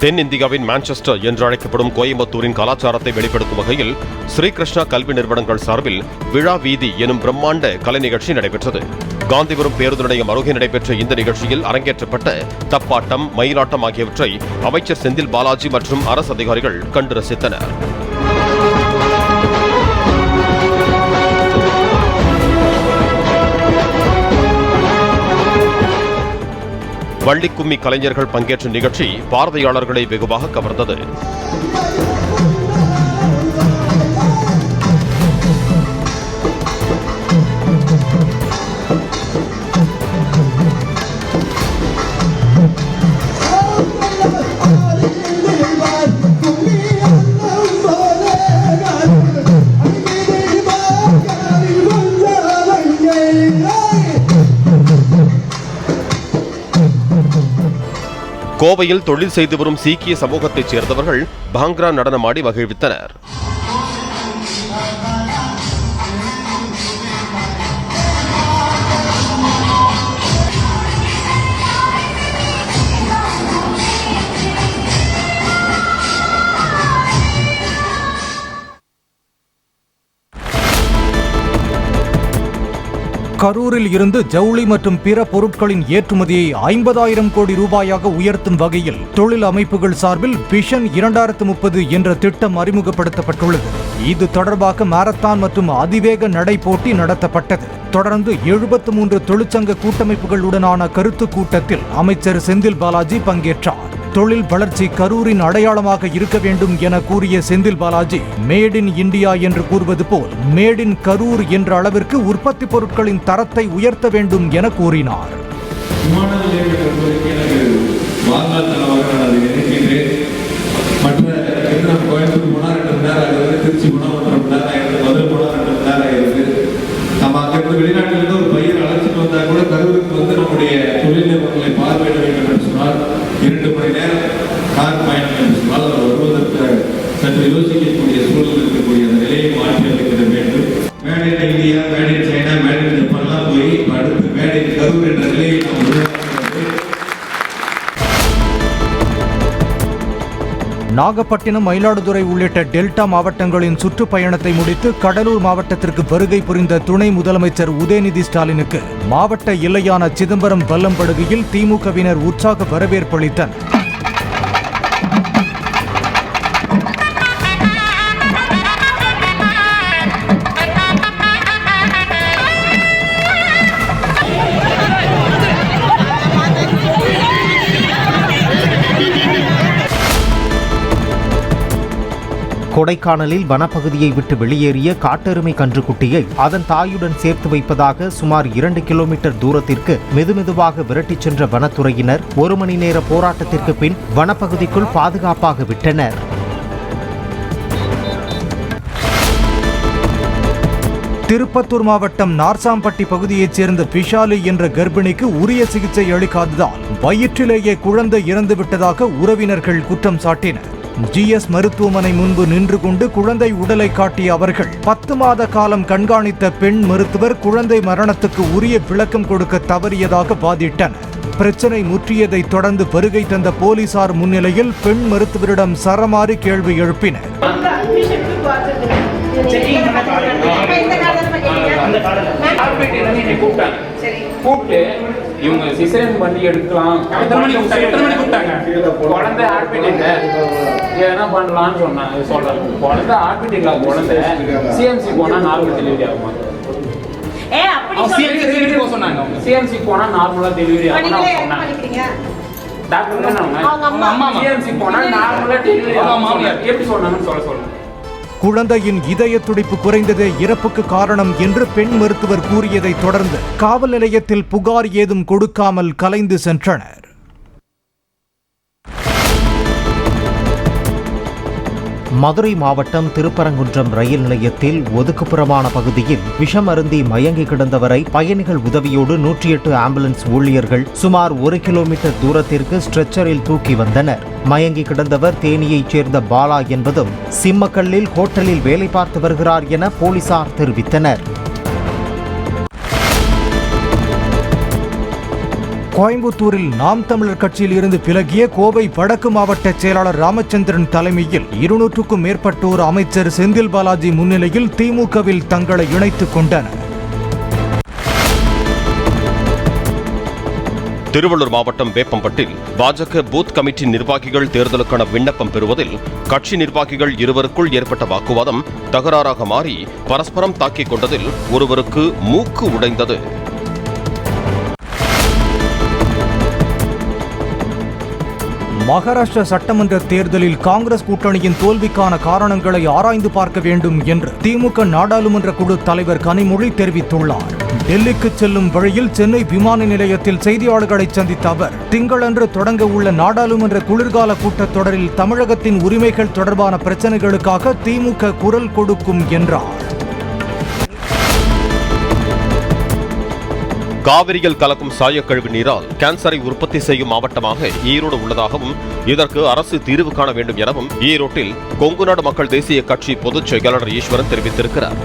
தென்னிந்தியாவின் மான்செஸ்டர் என்று அழைக்கப்படும் கோயம்புத்தூரின் கலாச்சாரத்தை வெளிப்படுத்தும் வகையில் ஸ்ரீகிருஷ்ணா கல்வி நிறுவனங்கள் சார்பில் விழா வீதி எனும் பிரம்மாண்ட கலை நிகழ்ச்சி நடைபெற்றது. காந்திபுரம் பேருந்து நிலையம் அருகே நடைபெற்ற இந்த நிகழ்ச்சியில் அரங்கேற்றப்பட்ட தப்பாட்டம், மயிலாட்டம் ஆகியவற்றை அமைச்சர் செந்தில் பாலாஜி மற்றும் அரசு அதிகாரிகள் கண்டு ரசித்தனர். வள்ளிக்கும்மி கலைஞர்கள் பங்கேற்ற நிகழ்ச்சி பார்வையாளர்களை வெகுவாக கவர்ந்தது. கோவையில் தொழில் செய்து வரும் சீக்கிய சமூகத்தைச் சேர்ந்தவர்கள் பாங்க்ரா நடனமாடி மகிழ்வித்தனர். கரூரில் இருந்து ஜவுளி மற்றும் பிற பொருட்களின் ஏற்றுமதியை 50,000 கோடி ரூபாயாக உயர்த்தும் வகையில் தொழில் அமைப்புகள் சார்பில் விஷன் 2030 என்ற திட்டம் அறிமுகப்படுத்தப்பட்டுள்ளது. இது தொடர்பாக மாரத்தான் மற்றும் அதிவேக நடை போட்டி நடத்தப்பட்டது. தொடர்ந்து 73 தொழிற்சங்க கூட்டமைப்புகளுடனான கருத்து கூட்டத்தில் அமைச்சர் செந்தில் பாலாஜி பங்கேற்றார். தொழில் வளர்ச்சி கரூரின் அடையாளமாக இருக்க வேண்டும் என கூறிய Senthil Balaji, mat in India என்று கூறுவது போல் மேட் இன் கரூர் என்ற அளவிற்கு உற்பத்தி பொருட்களின் தரத்தை உயர்த்த வேண்டும் என கூறினார். வெளிநாட்டிலிருந்து ஒரு பையன் அழைச்சிட்டு வந்தா கூட கரூருக்கு வந்து நம்முடைய தொழில் நிறுவனங்களை பார்வையிட வேண்டும் என்று சொன்னால் 2 மணி நேரம் கார் பயணம் என்று சொன்னால் அவர் வருவதற்கு சற்று யோசிக்கக்கூடிய சூழல் இருக்கக்கூடிய அந்த நிலையை மாற்றி அமைக்க வேண்டும். Made in India, made in China, made இன் ஜப்பான்லாம் போய் அடுத்து மேட் இன் கரூர் என்ற நிலையை நாம் நாகப்பட்டினம், மயிலாடுதுறை உள்ளிட்ட டெல்டா மாவட்டங்களின் சுற்றுப்பயணத்தை முடித்து கடலூர் மாவட்டத்திற்கு வருகை புரிந்த துணை முதலமைச்சர் உதயநிதி ஸ்டாலினுக்கு மாவட்ட எல்லையான சிதம்பரம் பல்லம்படுகையில் திமுகவினர் உற்சாக வரவேற்பளித்தனர். கொடைக்கானலில் வனப்பகுதியை விட்டு வெளியேறிய காட்டெருமை கன்றுக்குட்டியை அதன் தாயுடன் சேர்த்து வைப்பதாக சுமார் 2 கிலோமீட்டர் தூரத்திற்கு மெதுமெதுவாக விரட்டிச் சென்ற வனத்துறையினர் 1 மணி நேர போராட்டத்திற்கு பின் வனப்பகுதிக்குள் பாதுகாப்பாக விட்டனர். திருப்பத்தூர் மாவட்டம் நார்சாம்பட்டி பகுதியைச் சேர்ந்த விஷாலி என்ற கர்ப்பிணிக்கு உரிய சிகிச்சை அளிக்காததால் வயிற்றிலேயே குழந்தை இறந்துவிட்டதாக உறவினர்கள் குற்றம் சாட்டினர். GS மருத்துவமனை முன்பு நின்று கொண்டு குழந்தை உடலை காட்டிய அவர்கள் 10 மாத காலம் கண்காணித்த பெண் மருத்துவர் குழந்தை மரணத்துக்கு உரிய விளக்கம் கொடுக்க தவறியதாக வாதிட்டனர். பிரச்சனை முற்றியதை தொடர்ந்து வருகை தந்த போலீசார் முன்னிலையில் பெண் மருத்துவரிடம் சரமாரி கேள்வி எழுப்பினர். இவங்க சிசேரியன் பண்ணி எடுக்கலாம், குழந்தை ஹார்ட்பீட் இல்லை, எதனா பண்ணலாம்னு சொன்னாங்க. சொல்றேன், குழந்தை ஹார்ட்பீட் இல்லாத குழந்தை CMC போனா நார்மல் டெலிவரி ஆகுமா? CMC போனா நார்மலா டெலிவரி ஆகும் டாக்டர். CMC போனா நார்மலா டெலிவரி ஆகும் எப்படி சொன்னாங்கன்னு சொல்லுங்க. குழந்தையின் இதய துடிப்பு குறைந்ததே இறப்புக்கு காரணம் என்று பெண் மருத்துவர் கூறியதை தொடர்ந்து காவல் நிலையத்தில் புகார் ஏதும் கொடுக்காமல் கலைந்து சென்றனர். மதுரை மாவட்டம் திருப்பரங்குன்றம் ரயில் நிலையத்தில் ஒதுக்குப்புறமான பகுதியில் விஷம் அருந்தி மயங்கி கிடந்தவரை பயணிகள் உதவியோடு 108 ஆம்புலன்ஸ் ஊழியர்கள் சுமார் 1 கிலோமீட்டர் தூரத்திற்கு ஸ்ட்ரெச்சரில் தூக்கி வந்தனர். மயங்கி கிடந்தவர் தேனியைச் சேர்ந்த பாலா என்பதும் சிம்மக்கல்லில் ஹோட்டலில் வேலை பார்த்து வருகிறார் என போலீசார் தெரிவித்தனர். கோயம்புத்தூரில் நாம் தமிழர் கட்சியில் இருந்து விலகிய கோவை வடக்கு மாவட்ட செயலாளர் ராமச்சந்திரன் தலைமையில் 200க்கும் மேற்பட்டோர் அமைச்சர் செந்தில் பாலாஜி முன்னிலையில் திமுகவில் தங்களை இணைத்துக் கொண்டனர். திருவள்ளூர் மாவட்டம் வேப்பம்பட்டில் பாஜக பூத் கமிட்டி நிர்வாகிகள் தேர்தலுக்கான விண்ணப்பம் பெறுவதில் கட்சி நிர்வாகிகள் இருவருக்குள் ஏற்பட்ட வாக்குவாதம் தகராறாக மாறி பரஸ்பரம் தாக்கிக் கொண்டதில் ஒருவருக்கு மூக்கு உடைந்தது. மகாராஷ்டிரா சட்டமன்ற தேர்தலில் காங்கிரஸ் கூட்டணியின் தோல்விக்கான காரணங்களை ஆராய்ந்து பார்க்க வேண்டும் என்று திமுக நாடாளுமன்ற குழு தலைவர் கனிமொழி தெரிவித்துள்ளார். டெல்லிக்கு செல்லும் வழியில் சென்னை விமான நிலையத்தில் செய்தியாளர்களை சந்தித்த அவர் திங்களன்று தொடங்க உள்ள நாடாளுமன்ற குளிர்கால கூட்டத்தொடரில் தமிழகத்தின் உரிமைகள் தொடர்பான பிரச்சனைகளுக்காக திமுக குரல் கொடுக்கும் என்றார். காவிரியில் கலக்கும் சாயக்கழிவு நீரால் கேன்சரை உற்பத்தி செய்யும் மாவட்டமாக ஈரோடு உள்ளதாகவும் இதற்கு அரசு தீர்வு காண வேண்டும் எனவும் ஈரோட்டில் கொங்குநாடு மக்கள் தேசிய கட்சி பொதுச் செயலாளர் ஈஸ்வரன் தெரிவித்திருக்கிறார்.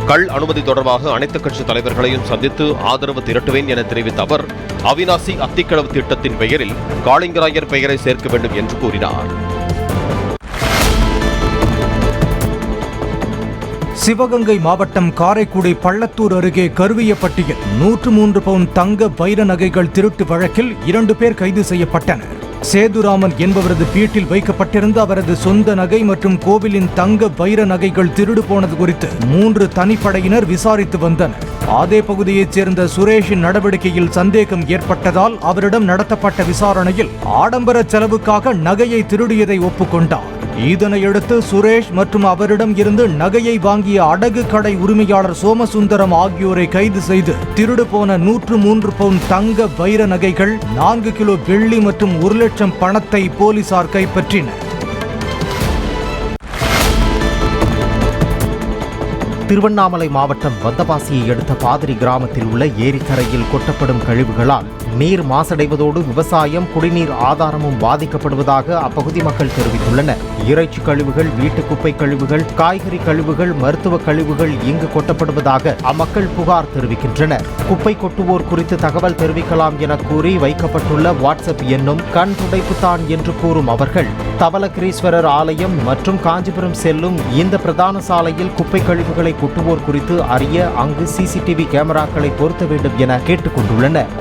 கள் அனுமதி தொடர்பாக அனைத்துக் கட்சி தலைவர்களையும் சந்தித்து ஆதரவு திரட்டுவேன் என தெரிவித்த அவர் அவிநாசி அத்திக்கடவு திட்டத்தின் பெயரில் காளிங்கராயர் பெயரை சேர்க்க வேண்டும் என்று கூறினார். சிவகங்கை மாவட்டம் காரைக்குடி பள்ளத்தூர் அருகே கருவியப்பட்டியில் 103 பவுன் தங்க வைர நகைகள் திருட்டு வழக்கில் 2 பேர் கைது செய்யப்பட்டனர். சேதுராமன் என்பவரது வீட்டில் வைக்கப்பட்டிருந்த அவரது சொந்த நகை மற்றும் கோவிலின் தங்க வைர நகைகள் திருடு போனது குறித்து 3 தனிப்படையினர் விசாரித்து வந்தனர். அதே பகுதியைச் சேர்ந்த சுரேஷின் நடவடிக்கையில் சந்தேகம் ஏற்பட்டதால் அவரிடம் நடத்தப்பட்ட விசாரணையில் ஆடம்பர செலவுக்காக நகையை திருடியதை ஒப்புக்கொண்டார். இதனையடுத்து சுரேஷ் மற்றும் அவரிடம் இருந்து நகையை வாங்கிய அடகு கடை உரிமையாளர் சோமசுந்தரம் ஆகியோரை கைது செய்து திருடு போன 103 பவுன் தங்க வைர நகைகள், 4 கிலோ வெள்ளி மற்றும் 1 லட்சம் பணத்தை போலீசார் கைப்பற்றினர். திருவண்ணாமலை மாவட்டம் வந்தவாசியை அடுத்த பாதிரி கிராமத்தில் உள்ள ஏரிக்கரையில் கொட்டப்படும் கழிவுகளால் நீர் மாசடைவதோடு விவசாயம், குடிநீர் ஆதாரமும் பாதிக்கப்படுவதாக அப்பகுதி மக்கள் தெரிவித்துள்ளனர். இறைச்சி கழிவுகள், வீட்டு குப்பை கழிவுகள், காய்கறி கழிவுகள், மருத்துவ கழிவுகள் இங்கு கொட்டப்படுவதாக அம்மக்கள் புகார் தெரிவிக்கின்றனர். குப்பை கொட்டுவோர் குறித்து தகவல் தெரிவிக்கலாம் என கூறி வைக்கப்பட்டுள்ள வாட்ஸ்அப் எண்ணும் கண் துடைப்புத்தான் என்று கூறும் அவர்கள் தவலகிரீஸ்வரர் ஆலயம் மற்றும் காஞ்சிபுரம் செல்லும் இந்த பிரதான சாலையில் குப்பை கழிவுகளை கொட்டுவோர் குறித்து அறிய அங்கு சிசிடிவி கேமராக்களை பொருத்த வேண்டும் என கேட்டுக் கொண்டுள்ளனர்.